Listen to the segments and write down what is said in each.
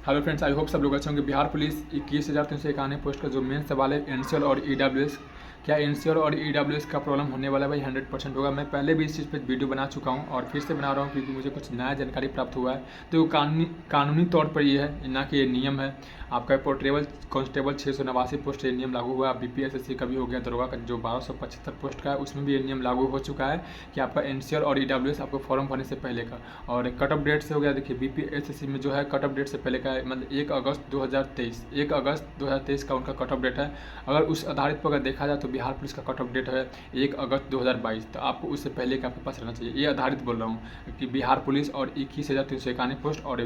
Hello friends, I hope सब लोग अच्छे होंगे। बिहार पुलिस 21,391 पोस्ट का जो मेन सवाल है एनसीएल और ईडब्ल्यूएस, क्या एनसीएल और ईडब्ल्यूएस का प्रॉब्लम होने वाला है भाई? 100% होगा। मैं पहले भी इस चीज़ पे वीडियो बना चुका हूं और फिर से बना रहा हूं क्योंकि मुझे कुछ नया जानकारी प्राप्त हुआ है। तो कानूनी तौर पर ये है, ना कि ये नियम है। आपका पोर्टेबल कांस्टेबल 689 पोस्ट ये नियम लागू हुआ है। बीपीएससी का भी हो गया, दरोगा का जो 1275 पोस्ट का है उसमें भी ये नियम लागू हो चुका है कि आपका एनसीएल और ईडब्ल्यूएस आपको फॉर्म भरने से पहले का। और कट ऑफ डेट से हो गया, देखिए बीपीएससी में जो है कट ऑफ डेट से पहले का है, मतलब 1 अगस्त 2023 का उनका कट ऑफ डेट है। अगर उस आधारित पर अगर देखा जाए तो बिहार पुलिस का कट ऑफ डेट है 1 अगस्त 2022, तो आपको उससे पहले का आपके पास रहना चाहिए। ये आधारित बोल रहा हूँ कि बिहार पुलिस और 21,391 पोस्ट और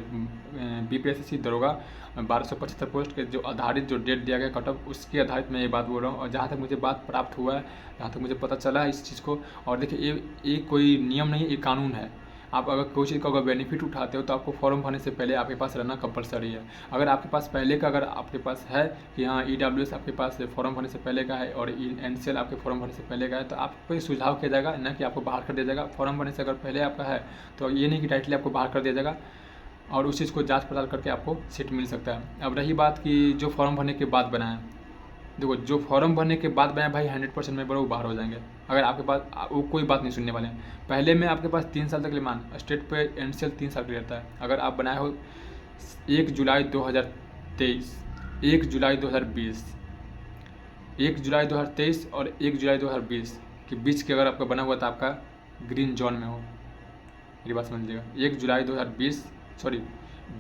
बीपीएससी दरोगा 1275 पोस्ट के जो आधारित जो डेट दिया गया कट ऑफ, उसके आधारित मैं ये बात बोल रहा हूँ। और जहाँ तक मुझे बात प्राप्त हुआ है, जहाँ तक मुझे पता चला है इस चीज़ को, और देखिए ये कोई नियम नहीं, ये कानून है। आप अगर कोई चीज़ का अगर बेनिफिट उठाते हो तो आपको फॉर्म भरने से पहले आपके पास रहना कंपलसरी है। अगर आपके पास पहले का अगर आपके पास है कि हाँ ईडब्ल्यूएस आपके पास फॉर्म भरने से पहले का है और एनसीएल आपके फॉर्म भरने से पहले का है, तो आपको सुझाव किया जाएगा, ना कि आपको बाहर कर दिया जाएगा। फॉर्म भरने से अगर पहले आपका है तो ये नहीं कि डायरेक्टली आपको बाहर कर दिया जाएगा और उस चीज़ को जांच पड़ताल करके आपको सीट मिल सकता है। अब रही बात कि जो फॉर्म भरने के बाद बनाए, देखो जो फॉर्म भरने के बाद बनाए भाई 100% में बड़ा वो बाहर हो जाएंगे। अगर आपके पास वो कोई बात नहीं सुनने वाले हैं। पहले में आपके पास 3 साल तक लिमान स्टेट पे एनसीएल 3 साल के लिए रहता है। अगर आप बनाए हो 1 जुलाई 2023, 1 जुलाई 2020, 1 जुलाई 2023 और 1 जुलाई 2020 के बीच के अगर आपका बना हुआ तो आपका ग्रीन जोन में हो। मेरी बात समझ लीजिएगा। 1 जुलाई 2020 सॉरी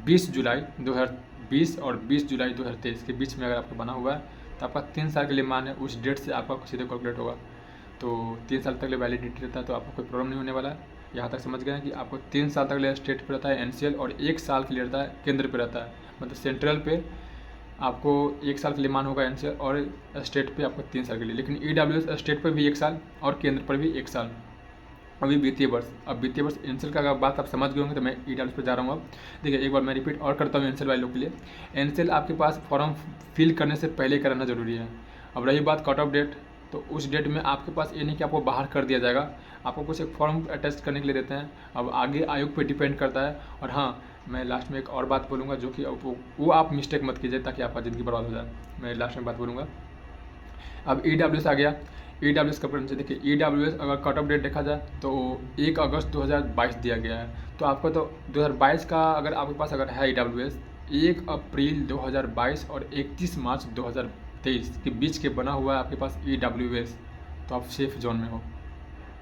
20 जुलाई 2020 और 20 जुलाई 2023 के बीच में अगर आपका बना हुआ है तो आपका 3 साल के लिए मान है, उस डेट से आपका सीधे कैलकुलेट होगा। तो 3 साल तक लिए वैलिडिटी रहता है, तो आपको कोई प्रॉब्लम नहीं होने वाला है। यहाँ तक समझ गए हैं कि आपको 3 साल तक लिए स्टेट पे रहता है एनसीएल और 1 साल के लिए रहता है केंद्र पे रहता है। मतलब सेंट्रल पे आपको 1 साल के लिए मान होगा एनसीएल और स्टेट पे आपको 3 साल के लिए। लेकिन ईडब्ल्यूएस स्टेट पर भी 1 साल और केंद्र पर भी 1 साल। अभी वित्तीय वर्ष, अब वित्तीय वर्ष एनसीएल का अगर बात आप समझ गए होंगे तो मैं ईडब्ल्यूएस पर जा रहा हूँ। अब देखिए एक बार मैं रिपीट और करता हूँ एनसीएल वाले लोग के लिए। एनसीएल आपके पास फॉर्म फिल करने से पहले कराना जरूरी है। अब रही बात कट ऑफ डेट, तो उस डेट में आपके पास ये नहीं कि आपको बाहर कर दिया जाएगा, आपको कुछ एक फॉर्म अटेस्ट करने के लिए देते हैं। अब आगे आयोग पे डिपेंड करता है। और हाँ, मैं लास्ट में एक और बात बोलूँगा जो कि वो आप मिस्टेक मत कीजिए ताकि आपका ज़िंदगी बर्बाद हो जाए। मैं लास्ट में बात बोलूँगा। अब ईडब्ल्यूएस आ गया। ईडब्ल्यूएस का प्रॉब्लम देखिए, ईडब्ल्यूएस अगर कट ऑफ डेट देखा जाए तो 1 अगस्त 2022 दिया गया है। तो आपको तो 2022 का अगर आपके पास अगर है ईडब्ल्यूएस 1 अप्रैल 2022 और 31 मार्च 2023 के बीच के बना हुआ है आपके पास ईडब्ल्यूएस, तो आप सेफ जोन में हो।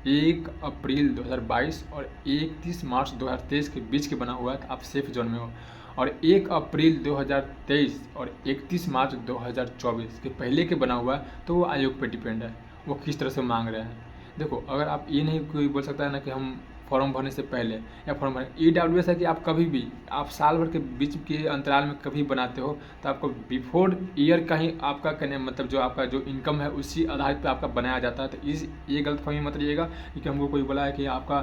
1 अप्रैल 2022 और 31 मार्च 2023 के बीच के बना हुआ है तो आप सेफ जोन में हो। और 1 अप्रैल 2023 और 31 मार्च 2024 के पहले के बना हुआ है तो वो आयोग पर डिपेंड है, वो किस तरह से मांग रहे हैं। देखो अगर आप ये नहीं कोई बोल सकता है ना कि हम फॉर्म भरने से पहले या फॉर्म भरने, ईडब्ल्यूएस है कि आप कभी भी आप साल भर के बीच के अंतराल में कभी बनाते हो तो आपको बिफोर ईयर का ही आपका कहने मतलब जो आपका जो इनकम है उसी आधारित पे आपका बनाया जाता है। तो ये गलतफहमी मत रहिएगा कि हमको कोई बोला है कि आपका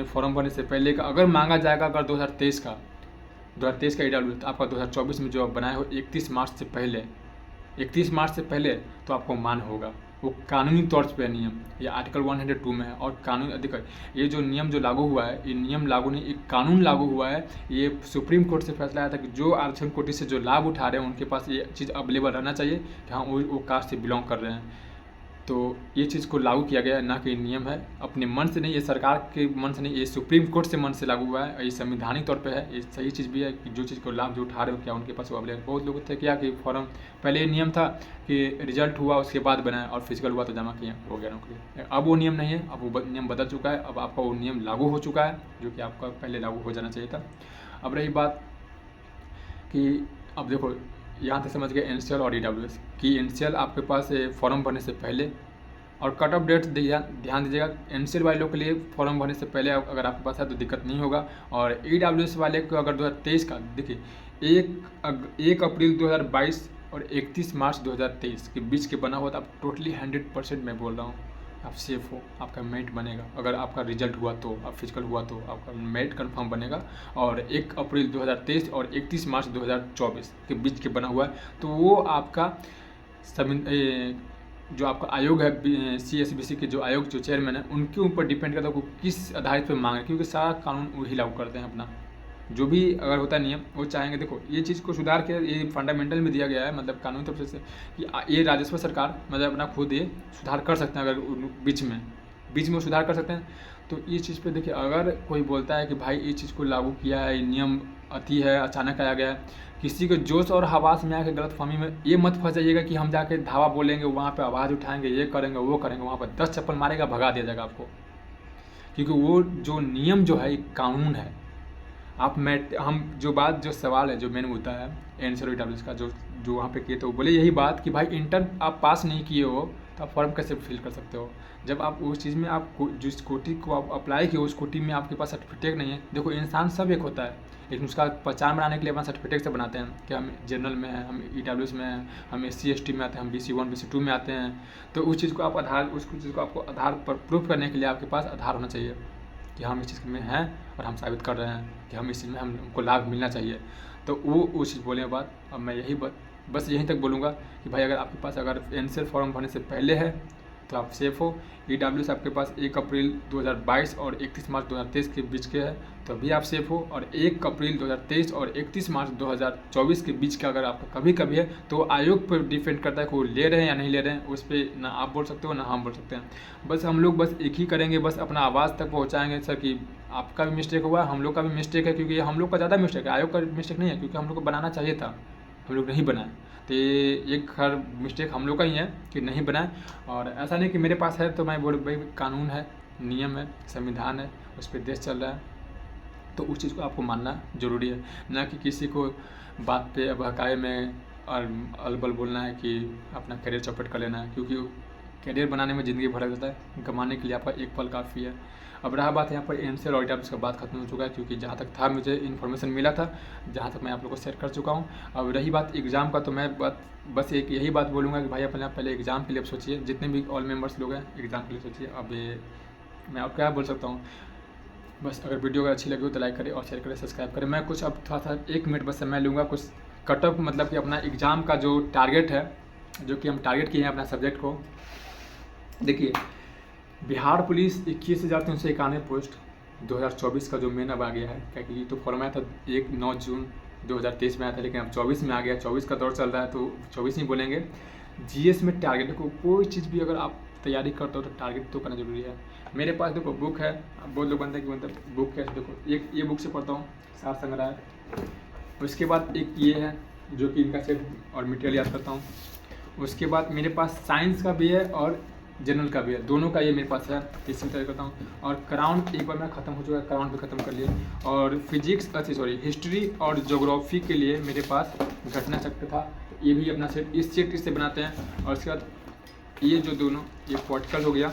फॉर्म भरने से पहले का अगर मांगा जाएगा, अगर 2023 का ईडब्ल्यूएस आपका 2024 में जो आप बनाए हो 31 मार्च से पहले, 31 मार्च से पहले तो आपको मान होगा। वो कानूनी तौर पे नियम ये आर्टिकल 102 में है। और कानून देखो ये जो नियम जो लागू हुआ है, ये नियम लागू नहीं, एक कानून लागू हुआ है। ये सुप्रीम कोर्ट से फैसला आया था कि जो आरक्षण कोटि से जो लाभ उठा रहे हैं उनके पास ये चीज़ अवेलेबल रहना चाहिए कि हाँ वो कास्ट से बिलोंग कर रहे हैं। तो ये चीज़ को लागू किया गया है, ना कि नियम है, अपने मन से नहीं, ये सरकार के मन से नहीं, ये सुप्रीम कोर्ट से मन से लागू हुआ है। ये संवैधानिक तौर पे है, ये सही चीज़ भी है कि जो चीज़ को लाभ जो उठा रहे हो क्या उनके पास वो अवेलेबल। बहुत लोग थे क्या कि फॉर्म पहले नियम था कि रिजल्ट हुआ उसके बाद बनाया और फिजिकल हुआ तो जमा किया, हो गया नौकरी। अब वो नियम नहीं है, अब वो नियम बदल चुका है। अब आपका वो नियम लागू हो चुका है जो कि आपका पहले लागू हो जाना चाहिए था। अब रही बात कि अब देखो यहाँ तक समझ गए एनसीएल और ईडब्ल्यूएस कि एनसीएल आपके पास फॉर्म भरने से पहले और कट ऑफ डेट ध्यान दीजिएगा। एनसीएल वाले लोग के लिए फॉर्म भरने से पहले अगर आपके पास है तो दिक्कत नहीं होगा। और ईडब्ल्यूएस वाले को अगर 2023 का देखिए 1 अप्रैल 2022 और 31 मार्च 2023 के बीच के बना हुआ तो आप टोटली 100% मैं बोल रहा हूँ आप सेफ हो, आपका मेरिट बनेगा। अगर आपका रिजल्ट हुआ तो, आप फिजिकल हुआ तो आपका मेरिट कंफर्म बनेगा। और 1 अप्रैल 2023 और 31 मार्च 2024 के बीच के बना हुआ है तो वो आपका जो आपका आयोग है सीएसबीसी के जो आयोग जो चेयरमैन है उनके ऊपर डिपेंड करता है वो किस आधारित पर मांग रहे हैं, क्योंकि सारा कानून वही लागू करते हैं अपना। जो भी अगर होता है नियम वो चाहेंगे, देखो ये चीज़ को सुधार के ये फंडामेंटल में दिया गया है, मतलब कानूनी तरफ से कि ये राजस्व सरकार मतलब अपना खुद ये सुधार कर सकते हैं, अगर बीच में वो सुधार कर सकते हैं। तो इस चीज़ पे देखिए, अगर कोई बोलता है कि भाई इस चीज़ को लागू किया है, ये नियम अति है, अचानक आया गया है, किसी के जोश और हवास में आके गलतफहमी में ये मत फंस जाइएगा कि हम जाके धावा बोलेंगे, वहाँ पे आवाज़ उठाएंगे, ये करेंगे वो करेंगे, वहाँ पर 10 चप्पल मारेगा, भगा दिया जाएगा आपको। क्योंकि वो जो नियम जो है एक कानून है। हम जो सवाल है, जो मेन मुद्दा है एनसीआर और ईडब्ल्यूएस का, जो वहाँ पे किए, तो बोले यही बात कि भाई इंटर आप पास नहीं किए हो तो आप फॉर्म कैसे फिल कर सकते हो, जब आप उस चीज़ में आप जिस कोटि को आप अप्लाई किए उस कोटि में आपके पास सर्टिफिकेट नहीं है। देखो इंसान सब एक होता है, लेकिन उसका पहचान बनाने के लिए अपना सर्टिफिकेट से बनाते हैं कि हम जनरल में हैं, हम ईडब्ल्यूएस में हैं, हम SC ST में आते हैं, हम BC1 BC2 में आते हैं। तो उस चीज़ को आपको आधार पर प्रूफ करने के लिए आपके पास आधार होना चाहिए कि हम इस चीज़ में हैं और हम साबित कर रहे हैं कि हम इस चीज़ में हमको लाभ मिलना चाहिए। तो वो चीज़ बोले बात। अब मैं बस यहीं तक बोलूँगा कि भाई अगर आपके पास अगर एनसीआर फॉर्म भरने से पहले है तो आप सेफ़ हो। ईडब्ल्यूएस आपके पास 1 अप्रैल 2022 और 31 मार्च 2023 के बीच के है तो अभी आप सेफ़ हो, और 1 अप्रैल 2023 और 31 मार्च 2024 के बीच का अगर आपका कभी है तो आयोग पर डिपेंड करता है कि वो ले रहे हैं या नहीं ले रहे हैं। उस पर ना आप बोल सकते हो ना हम बोल सकते हैं। बस हम लोग बस एक ही करेंगे, बस अपना आवाज़ तक पहुँचाएँगे सर कि आपका भी मिस्टेक हुआ, हम लोग का भी मिस्टेक है, क्योंकि हम लोग का ज़्यादा मिस्टेक है, आयोग का मिस्टेक नहीं है, क्योंकि हम लोग को बनाना चाहिए था, हम लोग नहीं बनाए। तो ये एक हर मिस्टेक हम लोग का ही है कि नहीं बनाए। और ऐसा नहीं कि मेरे पास है तो मैं बोल भाई कानून है, नियम है, संविधान है, उस पर देश चल रहा है, तो उस चीज़ को आपको मानना ज़रूरी है, ना कि किसी को बात पे बहकाए में और अलबल बोलना है कि अपना करियर चौपट कर लेना है। क्योंकि करियर बनाने में ज़िंदगी भर जाता है, कमाने के लिए आपका एक पल काफ़ी है। अब रहा बात यहाँ पर एनसीआर और ईडब्ल्यूएस का बात खत्म हो चुका है, क्योंकि जहाँ तक था मुझे इन्फॉर्मेशन मिला था, जहाँ तक मैं आप लोगों को शेयर कर चुका हूँ। अब रही बात एग्ज़ाम का, तो मैं बस एक यही बात बोलूँगा कि भाई अपने पहले एग्ज़ाम के लिए सोचिए, जितने भी ऑल मेंबर्स लोग हैं एग्ज़ाम के लिए सोचिए। अब ये मैं अब क्या बोल सकता हूँ, बस अगर वीडियो अगर अच्छी लगी हो तो लाइक करें और शेयर करें, सब्सक्राइब करें। मैं कुछ अब थोड़ा सा 1 मिनट बस समय लूँगा, कुछ कटअप मतलब कि अपना एग्ज़ाम का जो टारगेट है, जो कि हम टारगेट किए हैं अपना सब्जेक्ट को। देखिए बिहार पुलिस 21,391 पोस्ट 2024 का जो मेन अब आ गया है, क्या कि तो फॉर्म आया था 9 जून 2023 में आया था, लेकिन अब 24 में आ गया, 24 का दौर चल रहा है तो 24 ही बोलेंगे। जीएस में टारगेट, देखो कोई चीज़ भी अगर आप तैयारी करते हो तो टारगेट तो करना जरूरी है। मेरे पास देखो बुक है, अब बहुत लोग बनते हैं कि मतलब बुक कैसे, देखो एक ये बुक से पढ़ता हूँ सार संग्रह, उसके बाद एक ये है जो कि इनका सेट और मटेरियल याद करता हूँ। उसके बाद मेरे पास साइंस का भी है और जनरल का भी है, दोनों का ये मेरे पास है, इससे तैयारी करता हूँ। और क्राउन एक बार मैं ख़त्म हो चुका है, क्राउन भी ख़त्म कर लिया। और फिजिक्स हिस्ट्री और ज्योग्राफी के लिए मेरे पास घटना चक्र था, तो ये भी अपना सेट इस सेट से बनाते हैं। और उसके बाद ये जो दोनों, ये पॉलिटिकल हो गया,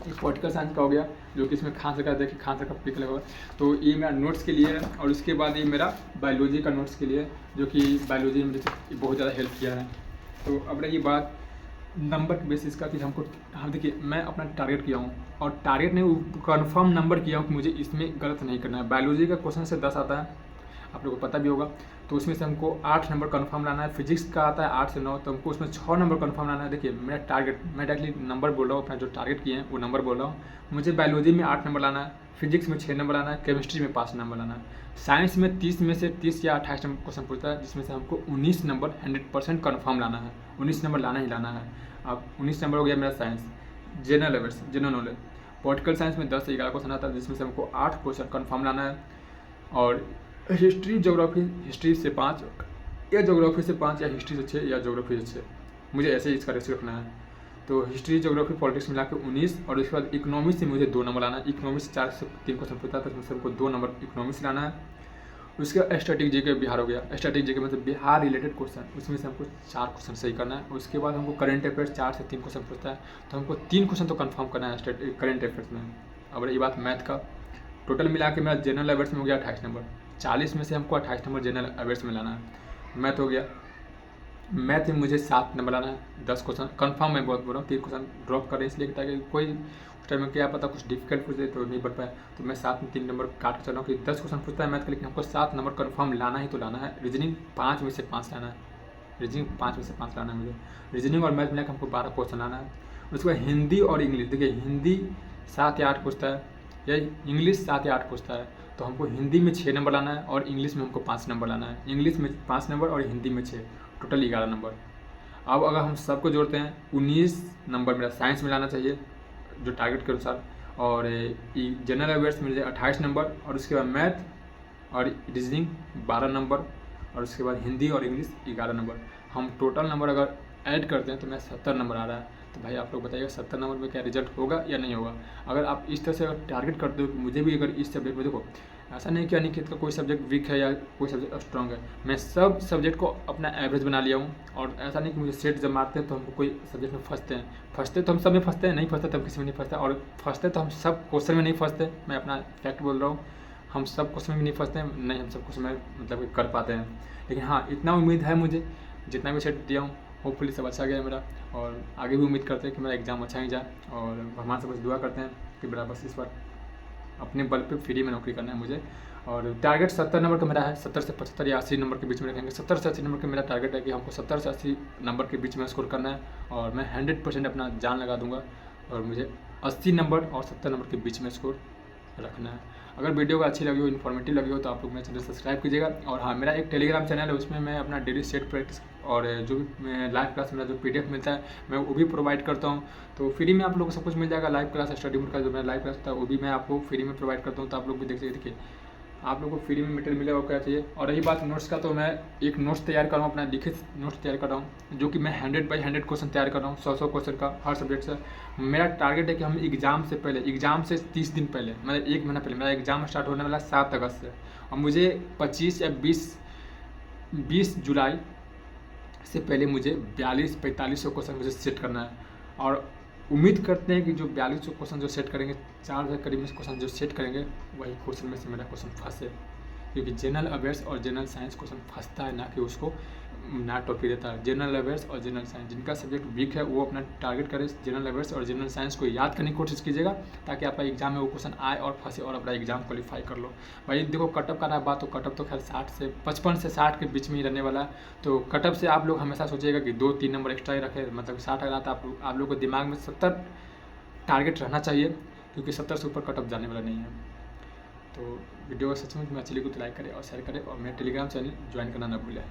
ये पॉलिटिकल साइंस का हो गया, जो कि इसमें खान सर का, देखिए खान सर का पिक लगा हुआ, तो ये मेरा नोट्स के लिए है। और उसके बाद ये मेरा बायोलॉजी का नोट्स के लिए, जो कि बायोलॉजी में मुझे बहुत ज़्यादा हेल्प किया है। तो अब रही बात नंबर के बेसिस का कि हम देखिए मैं अपना टारगेट किया हूँ, और टारगेट नहीं कंफर्म नंबर किया हूँ कि मुझे इसमें गलत नहीं करना है। बायोलॉजी का क्वेश्चन से 10 आता है, आप लोगों को पता भी होगा, तो उसमें से हमको 8 नंबर कंफर्म लाना है। फिजिक्स का आता है 8 से 9, तो हमको उसमें 6 नंबर कंफर्म लाना है। देखिए मेरा टारगेट, मैं डायरेक्टली नंबर बोल रहा हूँ, अपना जो टारगेट किए हैं वो नंबर बोल रहा हूँ। मुझे बायोलॉजी में 8 नंबर लाना है, फिजिक्स में 6 नंबर लाना है, केमिस्ट्री में 5 नंबर लाना है। साइंस में 30 में से 30 या 28 नंबर क्वेश्चन पूछता है, जिसमें से हमको 19 नंबर 100% कन्फर्म लाना है, 19 नंबर लाना ही लाना है। अब 19 नंबर हो गया मेरा science. General knowledge, political science में 10 से 11 क्वेश्चन आता है, जिसमें से हमको 8 क्वेश्चन कन्फर्म लाना है। और हिस्ट्री ज्योग्राफी, हिस्ट्री से 5 या ज्योग्राफी से 5 या हिस्ट्री से 6 या ज्योग्राफी से 6, मुझे ऐसे ही इसका रेशियो रखना है। तो हिस्ट्री ज्योग्राफी पॉलिटिक्स मिला के 19, और उसके बाद इकोनॉमिक्स से मुझे 2 नंबर लाना है। इकोनॉमिक्स से 4 से 3 क्वेश्चन पूछता है, तो उसमें से हमको 2 नंबर इकोनॉमिक्स लाना है। उसके बाद स्टैटिक जीके बिहार हो गया, स्टैटिक जीके मतलब बिहार रिलेटेड क्वेश्चन, उसमें से हमको 4 क्वेश्चन सही करना है। उसके बाद हमको करंट अफेयर्स 4 से 3 क्वेश्चन पूछता है, तो हमको 3 क्वेश्चन तो कंफर्म करना है करंट अफेयर्स में। अब ये बात मैथ का, टोटल मिला के मेरा जनरल अवेयर्स में हो गया 28 नंबर, 40 में से हमको 28 नंबर जनरल अवेयर्स में लाना है। मैथ हो गया, मैथ में मुझे 7 नंबर लाना है, 10 क्वेश्चन कन्फर्म मैं बहुत बोल रहा हूँ, 3 क्वेश्चन ड्रॉप करें इसलिए ताकि कोई उस टाइम में क्या पता कुछ डिफिकल्ट पूछ दे तो नहीं बढ़ पाए, तो मैं 7 में 3 नंबर काट के चल रहा हूँ कि 10 क्वेश्चन पूछता है मैथ का, लेकिन हमको 7 नंबर कन्फर्म लाना ही तो लाना है। रीजनिंग 5 में से 5 लाना है, रीजनिंग 5 में से 5 लाना है मुझे। रीजनिंग और मैथ मिलाकर हमको 12 क्वेश्चन लाना है। उसके बाद हिंदी और इंग्लिश, देखिए हिंदी 7 या 8 पूछता है, या इंग्लिश 7 या 8 पूछता है, तो हमको हिंदी में 6 नंबर लाना है और इंग्लिश में हमको 5 नंबर लाना है। इंग्लिश में 5 नंबर और हिंदी में 6, टोटल 11 नंबर। अब अगर हम सबको जोड़ते हैं 19 नंबर मेरा साइंस में लाना चाहिए जो टारगेट के अनुसार, और जनरल अवेयर्स में मुझे 28 नंबर, और उसके बाद मैथ और रीजनिंग 12 नंबर, और उसके बाद हिंदी और इंग्लिश 11 नंबर। हम टोटल नंबर अगर ऐड करते हैं तो मेरा 70 नंबर आ रहा है। तो भाई आप लोग बताइएगा 70 नंबर में क्या रिजल्ट होगा या नहीं होगा। अगर आप इस तरह से अगर टारगेट करते हो कि मुझे भी अगर इस सब्जेक्ट में, देखो ऐसा नहीं कि अनिकेत का कोई सब्जेक्ट वीक है या कोई सब्जेक्ट स्ट्रॉन्ग है, मैं सब सब्जेक्ट को अपना एवरेज बना लिया हूँ। और ऐसा नहीं कि मुझे सेट जब मारते हैं तो हमको कोई सब्जेक्ट में फंसते तो हम सब में फंसते हैं, नहीं फंसते तो हम किसी में नहीं फंसते, और फंसते तो हम सब क्वेश्चन में नहीं फंसते। मैं अपना फैक्ट बोल रहा हूँ, हम सब क्वेश्चन में नहीं फंसते हैं, नहीं हम सब क्वेश्चन में मतलब कर पाते हैं। लेकिन हाँ, इतना उम्मीद है मुझे, जितना भी सेट दिया हूँ होपफुली सब अच्छा गया मेरा, और आगे भी उम्मीद करते हैं कि मेरा एग्ज़ाम अच्छा ही जाए। और भगवान से बस दुआ करते हैं कि मेरा बस इस बार अपने बल पे फ्री में नौकरी करना है मुझे। और टारगेट 70 नंबर का मेरा है, 70 से 75 या 80 नंबर के बीच में रखेंगे। 70 से 80 नंबर का मेरा टारगेट है कि हमको 70 से 80 नंबर के बीच में स्कोर करना है, और मैं 100% अपना जान लगा दूंगा, और मुझे 80 नंबर और 70 नंबर के बीच में स्कोर रखना है। अगर वीडियो को अच्छी लगी हो, इन्फॉर्मेटिव लगी हो, तो आप लोग मेरा चैनल सब्सक्राइब कीजिएगा। और हाँ, मेरा एक टेलीग्राम चैनल है, उसमें मैं अपना डेली सेट प्रैक्टिस और जो भी लाइव क्लास मेरा जो PDF मिलता है मैं वो भी प्रोवाइड करता हूँ। तो फ्री में आप लोग को सब कुछ मिल जाएगा। लाइव क्लास, स्टडी मोड का जो मेरा लाइव क्लास होता है वो भी मैं आपको फ्री में प्रोवाइड करता हूँ, तो आप लोग भी देख सकते। देखिए आप लोगों को फ्री में मटेरियल मिलेगा और क्या चाहिए। और रही बात नोट्स का, तो मैं एक नोट्स तैयार कर रहा हूँ, अपना लिखित नोट्स तैयार कर रहा हूँ, जो कि मैं 100/100 क्वेश्चन तैयार कर रहा हूँ, 100 क्वेश्चन का हर सब्जेक्ट से। मेरा टारगेट है कि हम एग्ज़ाम से पहले, एग्ज़ाम से 30 दिन पहले, मतलब 1 महीना पहले, मेरा एग्ज़ाम स्टार्ट होने वाला 7 अगस्त से, और मुझे 25 या 20 जुलाई से पहले मुझे 4200-4500 क्वेश्चन मुझे सेट करना है। और उम्मीद करते हैं कि जो 4200 क्वेश्चन जो सेट करेंगे, 4000 करीब में क्वेश्चन जो सेट करेंगे, वही क्वेश्चन में से मेरा क्वेश्चन फंसे। क्योंकि जनरल अवेयर्स और जनरल साइंस क्वेश्चन फंसता है, ना कि उसको ना टॉपिक देता है। जनरल अवेयर्स और जनरल साइंस, जिनका सब्जेक्ट वीक है वो अपना टारगेट करे जनरल अवेयर्स और जनरल साइंस को याद करने की कोशिश कीजिएगा, ताकि आपका एग्जाम में वो क्वेश्चन आए और फंसे और अपना एग्जाम क्वालिफाई कर लो। भाई देखो कटअप का रहा बात, तो कटअप तो खैर 55 से 60 के बीच में ही रहने वाला है। तो कटअप से आप लोग हमेशा सोचिएगा कि 2-3 नंबर एक्स्ट्रा ही रखे, मतलब 60 अगर आता है आप लोग को दिमाग में 70 टारगेट रहना चाहिए, क्योंकि 70 से ऊपर कटअप जाने वाला नहीं है। तो वीडियो सच में अच्छी लगी तो लाइक करें और शेयर करें, और मेरे टेलीग्राम चैनल ज्वाइन करना ना भूलें।